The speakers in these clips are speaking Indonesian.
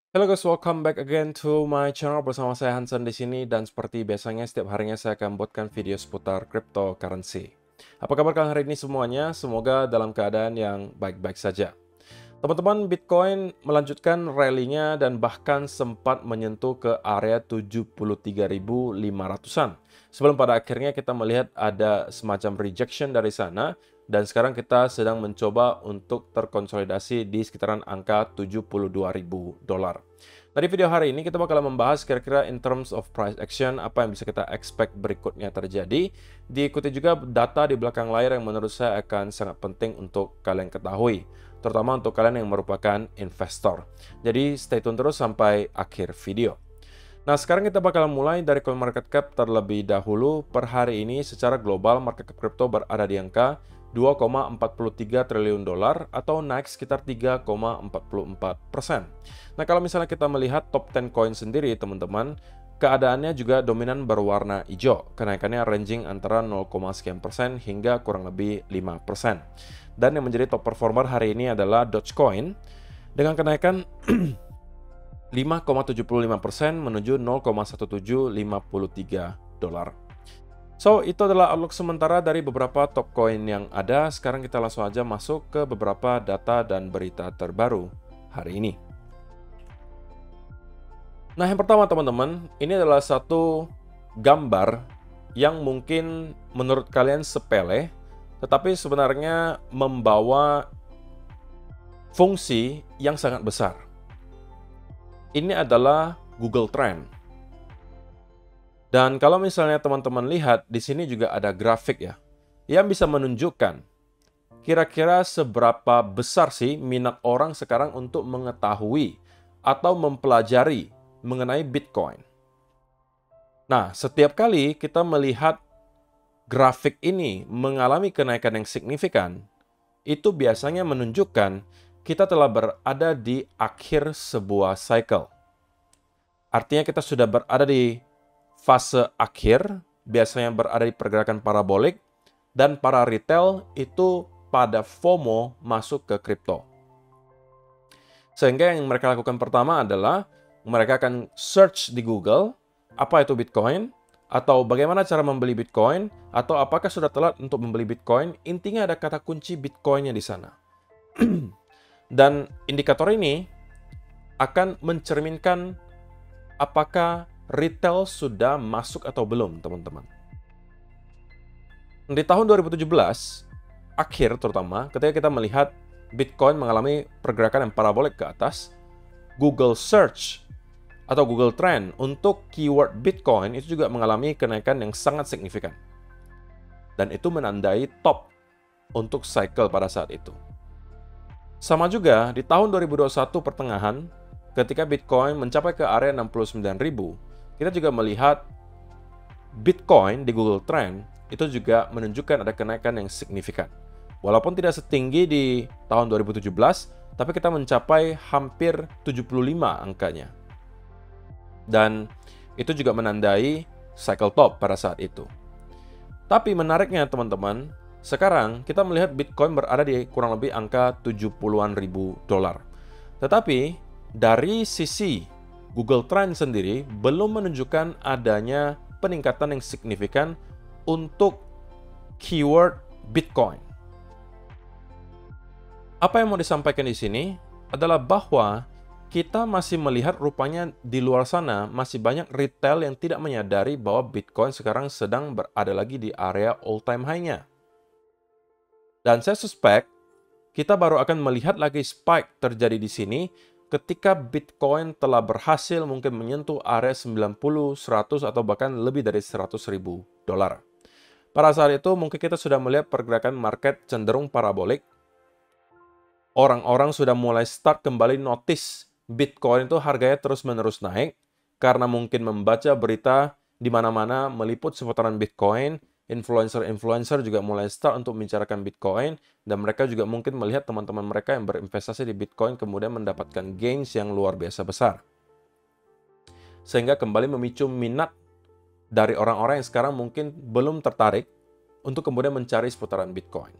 Hello guys, welcome back again to my channel bersama saya Hansen di sini dan seperti biasanya setiap harinya saya akan buatkan video seputar cryptocurrency. Apa kabar kalian hari ini semuanya? Semoga dalam keadaan yang baik-baik saja. Teman-teman, Bitcoin melanjutkan rally-nya dan bahkan sempat menyentuh ke area 73.500-an. Sebelum pada akhirnya kita melihat ada semacam rejection dari sana, dan sekarang kita sedang mencoba untuk terkonsolidasi di sekitaran angka 72.000 dolar. Nah, di video hari ini kita bakal membahas kira-kira in terms of price action, apa yang bisa kita expect berikutnya terjadi. Diikuti juga data di belakang layar yang menurut saya akan sangat penting untuk kalian ketahui, terutama untuk kalian yang merupakan investor. Jadi stay tune terus sampai akhir video. Nah, sekarang kita bakal mulai dari CoinMarketCap terlebih dahulu. Per hari ini secara global market cap crypto berada di angka 2,43 triliun dolar atau naik sekitar 3,44%. Nah, kalau misalnya kita melihat top 10 coin sendiri, teman-teman, keadaannya juga dominan berwarna hijau. Kenaikannya ranging antara 0, sekian persen hingga kurang lebih 5%. Dan yang menjadi top performer hari ini adalah Dogecoin dengan kenaikan 5,75% menuju 0,1753 dolar. So, itu adalah outlook sementara dari beberapa top coin yang ada. Sekarang kita langsung aja masuk ke beberapa data dan berita terbaru hari ini. Nah, yang pertama teman-teman, ini adalah satu gambar yang mungkin menurut kalian sepele, tetapi sebenarnya membawa fungsi yang sangat besar. Ini adalah Google Trend. Dan kalau misalnya teman-teman lihat, di sini juga ada grafik ya, yang bisa menunjukkan kira-kira seberapa besar sih minat orang sekarang untuk mengetahui atau mempelajari mengenai Bitcoin. Nah, setiap kali kita melihat grafik ini mengalami kenaikan yang signifikan, itu biasanya menunjukkan kita telah berada di akhir sebuah cycle. Artinya kita sudah berada di fase akhir, biasanya berada di pergerakan parabolik, dan para retail itu pada FOMO masuk ke kripto. Sehingga yang mereka lakukan pertama adalah mereka akan search di Google, apa itu Bitcoin, atau bagaimana cara membeli Bitcoin, atau apakah sudah telat untuk membeli Bitcoin. Intinya ada kata kunci Bitcoinnya di sana. Dan indikator ini akan mencerminkan apakah retail sudah masuk atau belum, teman-teman. Di tahun 2017, akhir terutama, ketika kita melihat Bitcoin mengalami pergerakan yang parabolik ke atas, Google Search atau Google Trend untuk keyword Bitcoin itu juga mengalami kenaikan yang sangat signifikan. Dan itu menandai top untuk cycle pada saat itu. Sama juga di tahun 2021 pertengahan, ketika Bitcoin mencapai ke area 69.000, kita juga melihat Bitcoin di Google Trend itu juga menunjukkan ada kenaikan yang signifikan. Walaupun tidak setinggi di tahun 2017, tapi kita mencapai hampir 75 angkanya. Dan itu juga menandai cycle top pada saat itu. Tapi menariknya teman-teman, sekarang kita melihat Bitcoin berada di kurang lebih angka 70-an ribu dolar. Tetapi dari sisi Google Trend sendiri belum menunjukkan adanya peningkatan yang signifikan untuk keyword Bitcoin. Apa yang mau disampaikan di sini adalah bahwa kita masih melihat rupanya di luar sana masih banyak retail yang tidak menyadari bahwa Bitcoin sekarang sedang berada lagi di area all-time high-nya. Dan saya suspek kita baru akan melihat lagi spike terjadi di sini ketika Bitcoin telah berhasil mungkin menyentuh area 90, 100, atau bahkan lebih dari 100.000 dolar. Pada saat itu mungkin kita sudah melihat pergerakan market cenderung parabolik. Orang-orang sudah mulai start kembali notice Bitcoin itu harganya terus-menerus naik karena mungkin membaca berita di mana-mana meliput seputaran Bitcoin. Influencer-influencer juga mulai start untuk membicarakan Bitcoin, dan mereka juga mungkin melihat teman-teman mereka yang berinvestasi di Bitcoin kemudian mendapatkan gains yang luar biasa besar. Sehingga kembali memicu minat dari orang-orang yang sekarang mungkin belum tertarik untuk kemudian mencari seputaran Bitcoin.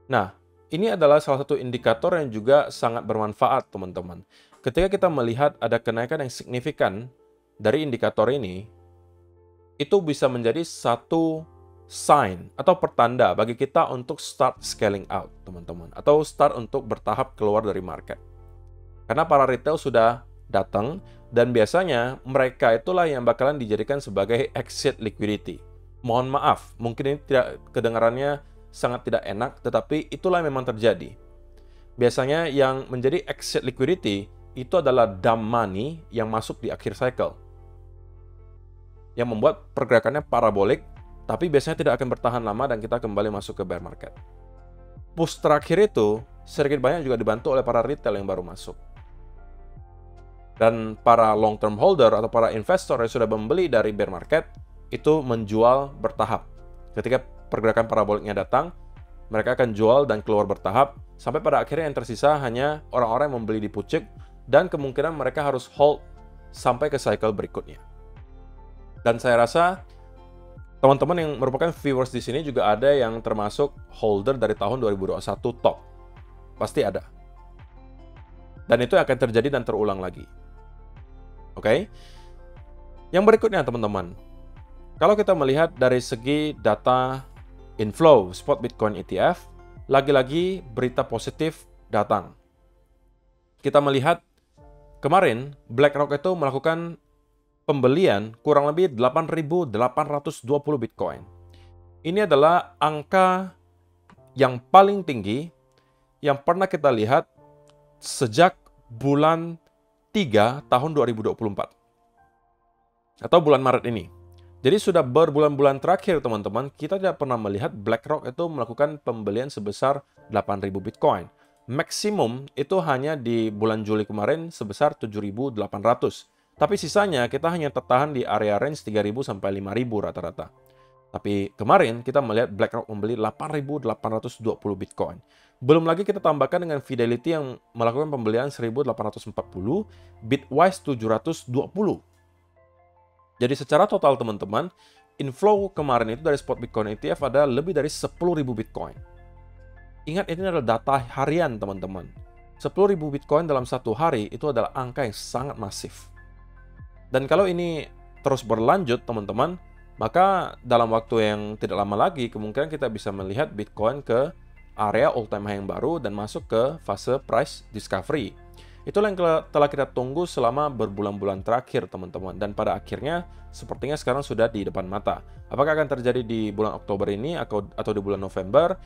Nah, ini adalah salah satu indikator yang juga sangat bermanfaat, teman-teman. ketika kita melihat ada kenaikan yang signifikan dari indikator ini, itu bisa menjadi satu sign atau pertanda bagi kita untuk start scaling out, teman-teman. Atau start untuk bertahap keluar dari market. Karena para retail sudah datang, dan biasanya mereka itulah yang bakalan dijadikan sebagai exit liquidity. Mohon maaf, mungkin ini tidak kedengarannya sangat tidak enak, tetapi itulah yang memang terjadi. Biasanya yang menjadi exit liquidity itu adalah dump money yang masuk di akhir cycle, yang membuat pergerakannya parabolik, tapi biasanya tidak akan bertahan lama dan kita kembali masuk ke bear market. Push terakhir itu sedikit banyak juga dibantu oleh para retail yang baru masuk. Dan para long term holder atau para investor yang sudah membeli dari bear market itu menjual bertahap. Ketika pergerakan paraboliknya datang, mereka akan jual dan keluar bertahap, sampai pada akhirnya yang tersisa hanya orang-orang yang membeli di pucuk, dan kemungkinan mereka harus hold sampai ke cycle berikutnya. Dan saya rasa teman-teman yang merupakan viewers di sini juga ada yang termasuk holder dari tahun 2021 top. Pasti ada. Dan itu akan terjadi dan terulang lagi. Oke? Yang berikutnya teman-teman. Kalau kita melihat dari segi data inflow spot Bitcoin ETF, lagi-lagi berita positif datang. Kita melihat kemarin BlackRock itu melakukan pembelian kurang lebih 8.820 Bitcoin. Ini adalah angka yang paling tinggi yang pernah kita lihat sejak bulan 3 tahun 2024. Atau bulan Maret ini. Jadi sudah berbulan-bulan terakhir teman-teman, kita tidak pernah melihat BlackRock itu melakukan pembelian sebesar 8.000 Bitcoin. Maksimum itu hanya di bulan Juli kemarin sebesar 7.800. Tapi sisanya kita hanya tertahan di area range 3.000 sampai 5.000 rata-rata. Tapi kemarin kita melihat BlackRock membeli 8.820 Bitcoin. Belum lagi kita tambahkan dengan Fidelity yang melakukan pembelian 1.840, Bitwise 720. Jadi secara total teman-teman, inflow kemarin itu dari spot Bitcoin ETF ada lebih dari 10.000 Bitcoin. Ingat ini adalah data harian teman-teman. 10.000 Bitcoin dalam satu hari itu adalah angka yang sangat masif. Dan kalau ini terus berlanjut teman-teman, maka dalam waktu yang tidak lama lagi kemungkinan kita bisa melihat Bitcoin ke area all time high yang baru dan masuk ke fase price discovery. Itulah yang telah kita tunggu selama berbulan-bulan terakhir teman-teman, dan pada akhirnya sepertinya sekarang sudah di depan mata. Apakah akan terjadi di bulan Oktober ini atau di bulan November?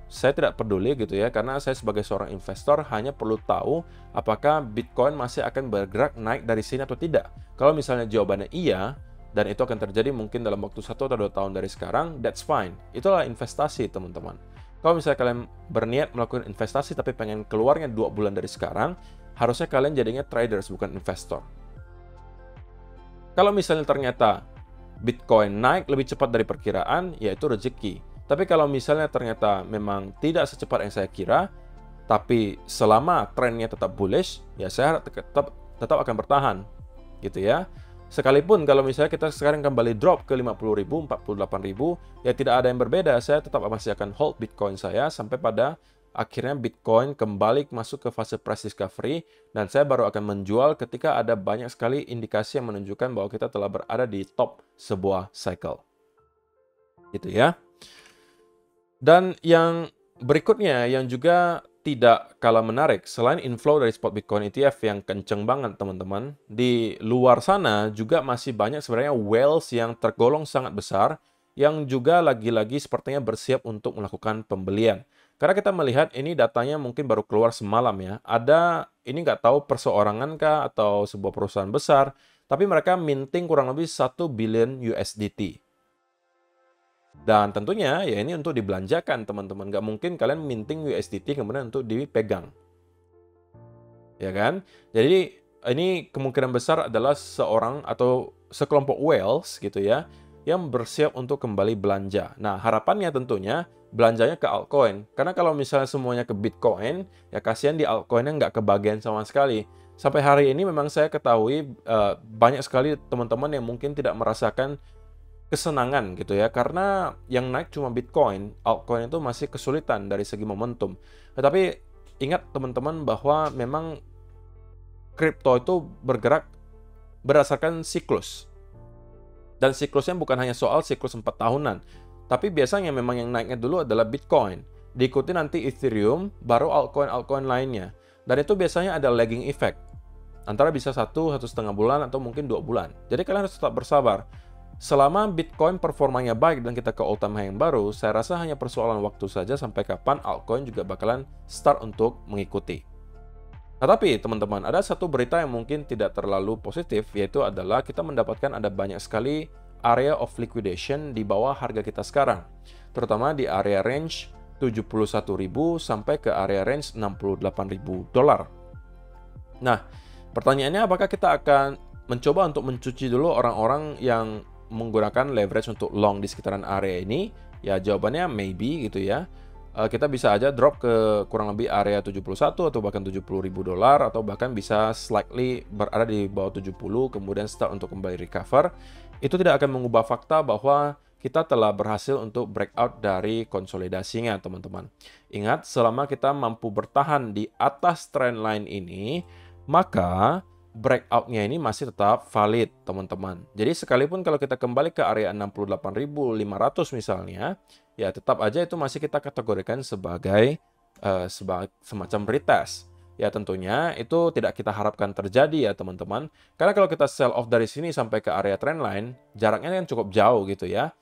Saya tidak peduli gitu ya, karena saya sebagai seorang investor hanya perlu tahu apakah Bitcoin masih akan bergerak naik dari sini atau tidak. Kalau misalnya jawabannya iya, dan itu akan terjadi mungkin dalam waktu 1 atau 2 tahun dari sekarang, that's fine. Itulah investasi teman-teman. Kalau misalnya kalian berniat melakukan investasi tapi pengen keluarnya 2 bulan dari sekarang, harusnya kalian jadinya traders bukan investor. Kalau misalnya ternyata Bitcoin naik lebih cepat dari perkiraan, ya itu rezeki. Tapi kalau misalnya ternyata memang tidak secepat yang saya kira, tapi selama trennya tetap bullish, ya saya tetap akan bertahan, gitu ya. Sekalipun kalau misalnya kita sekarang kembali drop ke 50.000, 48.000, ya tidak ada yang berbeda. Saya tetap masih akan hold Bitcoin saya sampai pada akhirnya Bitcoin kembali masuk ke fase price discovery, dan saya baru akan menjual ketika ada banyak sekali indikasi yang menunjukkan bahwa kita telah berada di top sebuah cycle. Gitu ya. Dan yang berikutnya yang juga tidak kalah menarik, selain inflow dari spot Bitcoin ETF yang kenceng banget teman-teman, di luar sana juga masih banyak sebenarnya whales yang tergolong sangat besar yang juga lagi-lagi sepertinya bersiap untuk melakukan pembelian. Karena kita melihat ini datanya mungkin baru keluar semalam ya. Ada, ini nggak tahu perseorangan kah atau sebuah perusahaan besar, tapi mereka minting kurang lebih 1 billion USDT. Dan tentunya ya ini untuk dibelanjakan teman-teman. Nggak mungkin kalian minting USDT kemudian untuk dipegang. Ya kan? Jadi ini kemungkinan besar adalah seorang atau sekelompok whales gitu ya, yang bersiap untuk kembali belanja. Nah, harapannya tentunya belanjanya ke altcoin. Karena kalau misalnya semuanya ke Bitcoin, ya kasihan di altcoinnya nggak kebagian sama sekali. Sampai hari ini memang saya ketahui banyak sekali teman-teman yang mungkin tidak merasakan kesenangan gitu ya. Karena yang naik cuma Bitcoin, altcoin itu masih kesulitan dari segi momentum. Tetapi ingat teman-teman bahwa memang kripto itu bergerak berdasarkan siklus. Dan siklusnya bukan hanya soal siklus 4 tahunan, tapi biasanya memang yang naiknya dulu adalah Bitcoin. Diikuti nanti Ethereum, baru altcoin-altcoin lainnya. Dan itu biasanya ada lagging effect. Antara bisa 1,5 bulan, atau mungkin 2 bulan. Jadi kalian harus tetap bersabar. Selama Bitcoin performanya baik dan kita ke all-time high yang baru, saya rasa hanya persoalan waktu saja sampai kapan altcoin juga bakalan start untuk mengikuti. Nah, tapi teman-teman, ada satu berita yang mungkin tidak terlalu positif, yaitu adalah kita mendapatkan ada banyak sekali area of liquidation di bawah harga kita sekarang. Terutama di area range 71.000 sampai ke area range 68.000 dolar. Nah, pertanyaannya apakah kita akan mencoba untuk mencuci dulu orang-orang yang menggunakan leverage untuk long di sekitaran area ini? Ya, jawabannya maybe gitu ya. Kita bisa aja drop ke kurang lebih area 71 atau bahkan 70.000 dolar, atau bahkan bisa slightly berada di bawah 70 kemudian start untuk kembali recover. Itu tidak akan mengubah fakta bahwa kita telah berhasil untuk breakout dari konsolidasinya, teman-teman. Ingat, selama kita mampu bertahan di atas trendline ini, maka breakout-nya ini masih tetap valid, teman-teman. Jadi sekalipun kalau kita kembali ke area 68.500 misalnya, ya tetap aja itu masih kita kategorikan sebagai semacam retest. Ya tentunya itu tidak kita harapkan terjadi ya teman-teman. Karena kalau kita sell off dari sini sampai ke area trendline, jaraknya kan cukup jauh gitu ya.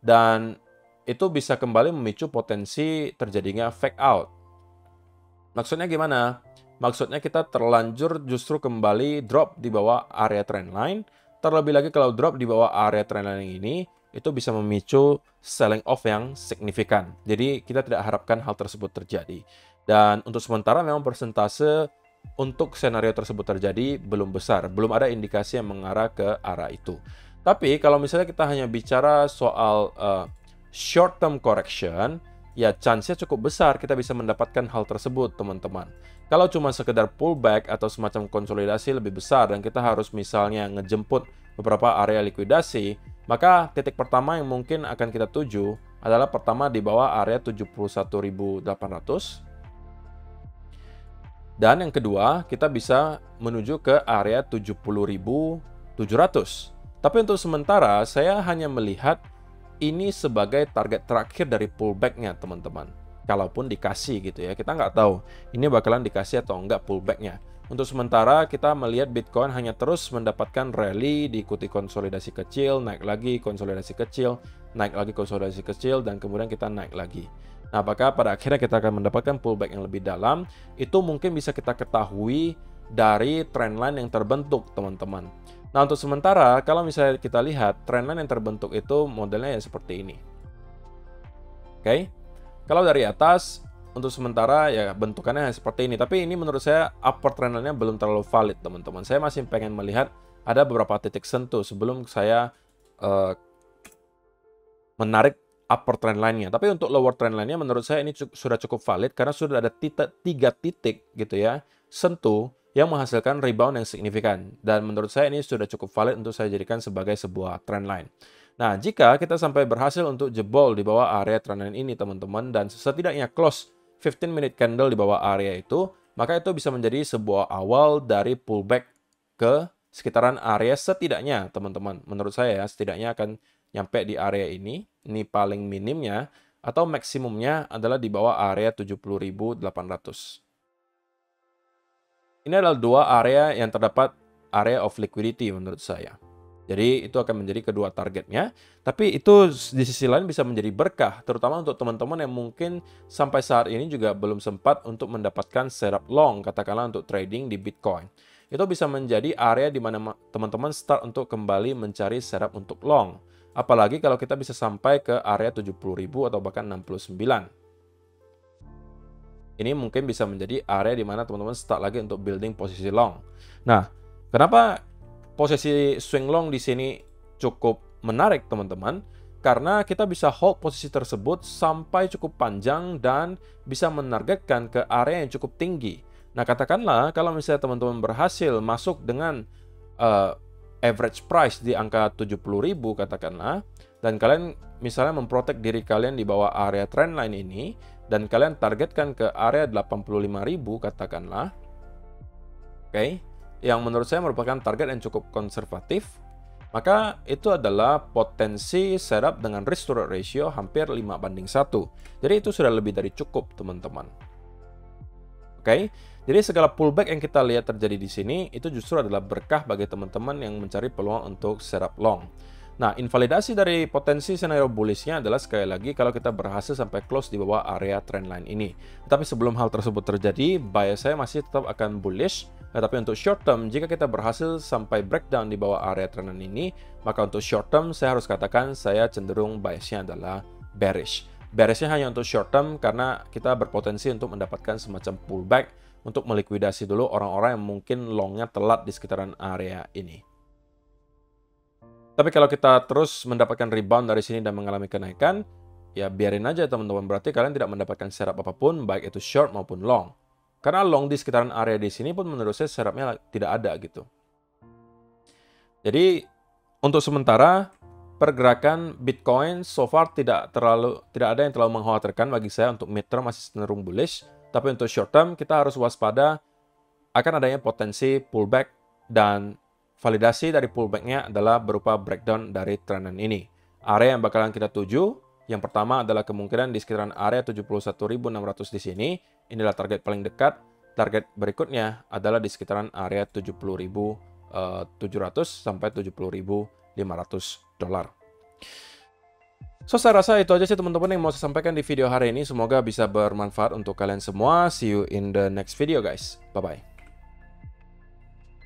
Dan itu bisa kembali memicu potensi terjadinya fake out. Maksudnya gimana? Maksudnya kita terlanjur justru kembali drop di bawah area trendline. Terlebih lagi kalau drop di bawah area trendline ini, itu bisa memicu selling off yang signifikan. Jadi kita tidak harapkan hal tersebut terjadi. Dan untuk sementara memang persentase untuk skenario tersebut terjadi belum besar. Belum ada indikasi yang mengarah ke arah itu. Tapi kalau misalnya kita hanya bicara soal short term correction, ya chance-nya cukup besar kita bisa mendapatkan hal tersebut, teman-teman. Kalau cuma sekedar pullback atau semacam konsolidasi lebih besar dan kita harus misalnya ngejemput beberapa area likuidasi, maka titik pertama yang mungkin akan kita tuju adalah pertama di bawah area 71.800. Dan yang kedua, kita bisa menuju ke area 70.700. Tapi untuk sementara, saya hanya melihat ini sebagai target terakhir dari pullback-nya, teman-teman. Kalaupun dikasih gitu ya, kita nggak tahu ini bakalan dikasih atau enggak pullback-nya. Untuk sementara, kita melihat Bitcoin hanya terus mendapatkan rally, diikuti konsolidasi kecil, naik lagi, konsolidasi kecil, naik lagi, konsolidasi kecil, dan kemudian kita naik lagi. Nah, apakah pada akhirnya kita akan mendapatkan pullback yang lebih dalam? Itu mungkin bisa kita ketahui dari trendline yang terbentuk, teman-teman. Nah, untuk sementara, kalau misalnya kita lihat, trendline yang terbentuk itu modelnya ya seperti ini. Oke? Kalau dari atas, untuk sementara ya bentukannya seperti ini. Tapi ini menurut saya upper trendline-nya belum terlalu valid, teman-teman. Saya masih pengen melihat ada beberapa titik sentuh sebelum saya menarik upper trendline-nya. Tapi untuk lower trendline-nya menurut saya ini sudah cukup valid karena sudah ada 3 titik gitu ya, sentuh yang menghasilkan rebound yang signifikan. Dan menurut saya ini sudah cukup valid untuk saya jadikan sebagai sebuah trendline. Nah, jika kita sampai berhasil untuk jebol di bawah area trendline ini, teman-teman, dan setidaknya close 15-minute candle di bawah area itu, maka itu bisa menjadi sebuah awal dari pullback ke sekitaran area setidaknya, teman-teman. Menurut saya ya, setidaknya akan nyampe di area ini paling minimnya, atau maksimumnya adalah di bawah area 70.800. Ini adalah dua area yang terdapat area of liquidity menurut saya. Jadi itu akan menjadi kedua targetnya. Tapi itu di sisi lain bisa menjadi berkah, terutama untuk teman-teman yang mungkin sampai saat ini juga belum sempat untuk mendapatkan setup long, katakanlah untuk trading di Bitcoin. Itu bisa menjadi area di mana teman-teman start untuk kembali mencari setup untuk long. Apalagi kalau kita bisa sampai ke area 70.000 atau bahkan 69. Ini mungkin bisa menjadi area di mana teman-teman start lagi untuk building posisi long. Nah, kenapa posisi swing long di sini cukup menarik, teman-teman? Karena kita bisa hold posisi tersebut sampai cukup panjang dan bisa menargetkan ke area yang cukup tinggi. Nah, katakanlah kalau misalnya teman-teman berhasil masuk dengan average price di angka 70.000 katakanlah, dan kalian misalnya memprotek diri kalian di bawah area trendline ini, dan kalian targetkan ke area 85.000 katakanlah. Oke. yang menurut saya merupakan target yang cukup konservatif, maka itu adalah potensi setup dengan risk to reward ratio hampir 5:1. Jadi itu sudah lebih dari cukup, teman-teman. Oke, jadi segala pullback yang kita lihat terjadi di sini itu justru adalah berkah bagi teman-teman yang mencari peluang untuk setup long. Nah, invalidasi dari potensi scenario bullishnya adalah sekali lagi kalau kita berhasil sampai close di bawah area trendline ini. Tapi sebelum hal tersebut terjadi, bias saya masih tetap akan bullish. Tapi untuk short term, jika kita berhasil sampai breakdown di bawah area trendline ini, maka untuk short term saya harus katakan saya cenderung biasnya adalah bearish. Bearishnya hanya untuk short term karena kita berpotensi untuk mendapatkan semacam pullback untuk melikuidasi dulu orang-orang yang mungkin longnya telat di sekitaran area ini. Tapi kalau kita terus mendapatkan rebound dari sini dan mengalami kenaikan, ya biarin aja teman-teman. Berarti kalian tidak mendapatkan setup apapun, baik itu short maupun long. Karena long di sekitaran area di sini pun menurut saya setupnya tidak ada gitu. Jadi untuk sementara pergerakan Bitcoin so far tidak ada yang terlalu mengkhawatirkan bagi saya. Untuk mid term masih cenderung bullish. Tapi untuk short term kita harus waspada akan adanya potensi pullback, dan validasi dari pullback-nya adalah berupa breakdown dari trendan ini. Area yang bakalan kita tuju, yang pertama adalah kemungkinan di sekitaran area 71.600 di sini. Inilah target paling dekat. Target berikutnya adalah di sekitaran area 70.700 sampai 70.500 dolar. So, saya rasa itu aja sih teman-teman yang mau saya sampaikan di video hari ini. Semoga bisa bermanfaat untuk kalian semua. See you in the next video guys. Bye-bye.